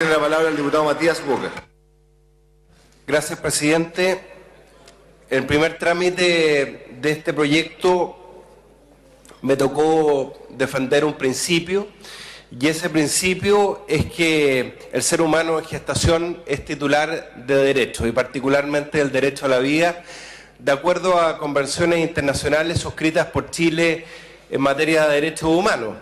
Tiene la palabra el diputado Matías Boca. Gracias, presidente. El primer trámite de este proyecto me tocó defender un principio, y ese principio es que el ser humano en gestación es titular de derechos, y particularmente el derecho a la vida, de acuerdo a convenciones internacionales suscritas por Chile en materia de derechos humanos,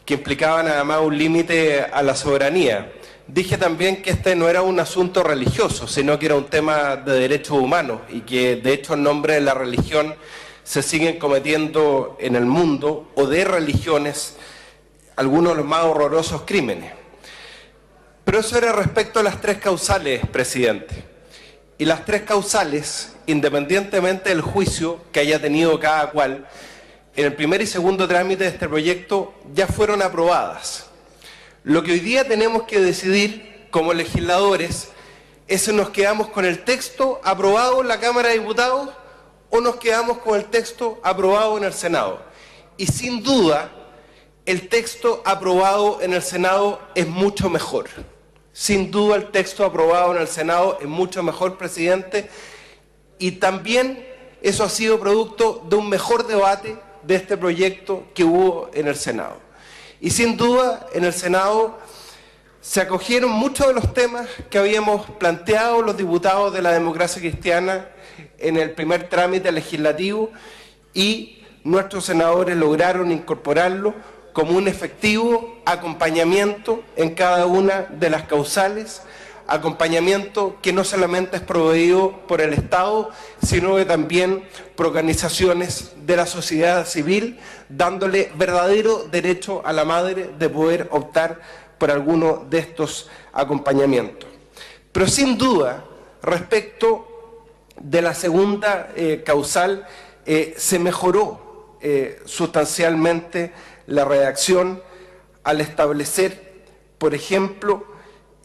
que implicaban además un límite a la soberanía. Dije también que este no era un asunto religioso, sino que era un tema de derechos humanos, y que de hecho en nombre de la religión se siguen cometiendo en el mundo, o de religiones, algunos de los más horrorosos crímenes. Pero eso era respecto a las tres causales, presidente. Y las tres causales, independientemente del juicio que haya tenido cada cual, en el primer y segundo trámite de este proyecto ya fueron aprobadas. Lo que hoy día tenemos que decidir como legisladores es si nos quedamos con el texto aprobado en la Cámara de Diputados o nos quedamos con el texto aprobado en el Senado. Y sin duda, el texto aprobado en el Senado es mucho mejor. Sin duda, el texto aprobado en el Senado es mucho mejor, presidente, y también eso ha sido producto de un mejor debate de este proyecto que hubo en el Senado. Y sin duda, en el Senado se acogieron muchos de los temas que habíamos planteado los diputados de la democracia cristiana en el primer trámite legislativo, y nuestros senadores lograron incorporarlo como un efectivo acompañamiento en cada una de las causales, acompañamiento que no solamente es proveído por el Estado, sino que también por organizaciones de la sociedad civil, dándole verdadero derecho a la madre de poder optar por alguno de estos acompañamientos. Pero sin duda, respecto de la segunda causal, se mejoró sustancialmente la redacción al establecer, por ejemplo,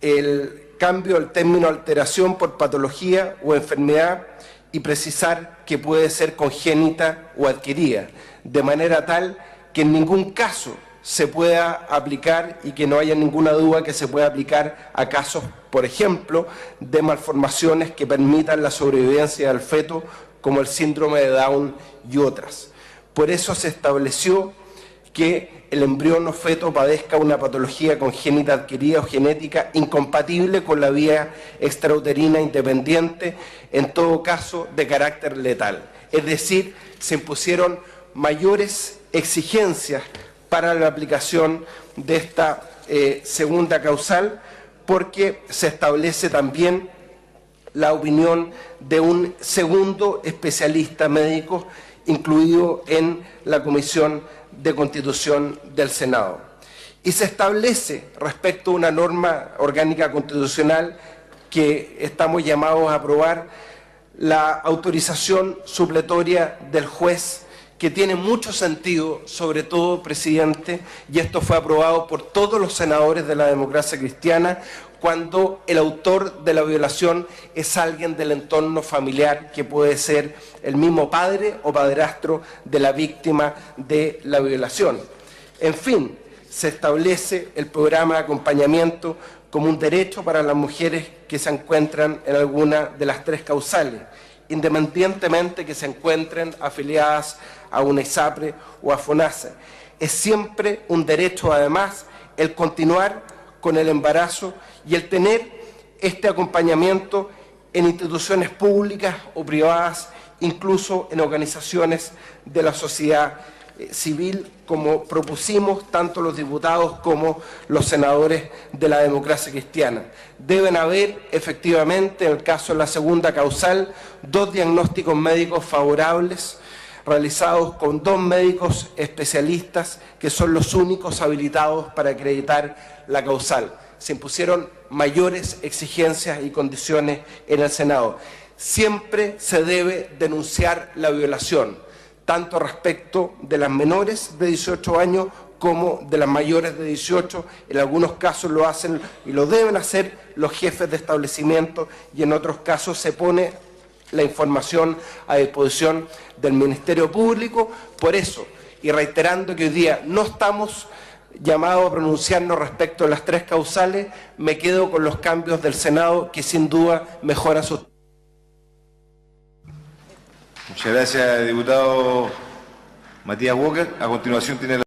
el cambio del término alteración por patología o enfermedad y precisar que puede ser congénita o adquirida, de manera tal que en ningún caso se pueda aplicar y que no haya ninguna duda que se pueda aplicar a casos, por ejemplo, de malformaciones que permitan la sobrevivencia del feto, como el síndrome de Down y otras. Por eso se estableció que el embrión o feto padezca una patología congénita adquirida o genética incompatible con la vía extrauterina independiente, en todo caso de carácter letal. Es decir, se impusieron mayores exigencias para la aplicación de esta segunda causal, porque se establece también la opinión de un segundo especialista médico incluido en la Comisión de Constitución del Senado. Y se establece respecto a una norma orgánica constitucional que estamos llamados a aprobar, la autorización supletoria del juez, que tiene mucho sentido, sobre todo, presidente, y esto fue aprobado por todos los senadores de la democracia cristiana, cuando el autor de la violación es alguien del entorno familiar, que puede ser el mismo padre o padrastro de la víctima de la violación. En fin, se establece el programa de acompañamiento como un derecho para las mujeres que se encuentran en alguna de las tres causales, independientemente que se encuentren afiliadas a una ISAPRE o a FONASA. Es siempre un derecho, además, el continuar con el embarazo y el tener este acompañamiento en instituciones públicas o privadas, incluso en organizaciones de la sociedad civil, como propusimos tanto los diputados como los senadores de la democracia cristiana. Deben haber, efectivamente, en el caso de la segunda causal, 2 diagnósticos médicos favorables realizados con 2 médicos especialistas, que son los únicos habilitados para acreditar la causal. Se impusieron mayores exigencias y condiciones en el Senado. Siempre se debe denunciar la violación, tanto respecto de las menores de 18 años como de las mayores de 18. En algunos casos lo hacen y lo deben hacer los jefes de establecimiento, y en otros casos se pone la información a disposición del Ministerio Público. Por eso, y reiterando que hoy día no estamos llamado a pronunciarnos respecto a las 3 causales, me quedo con los cambios del Senado que sin duda mejoran sus... Muchas gracias, diputado Matías Walker. A continuación tiene la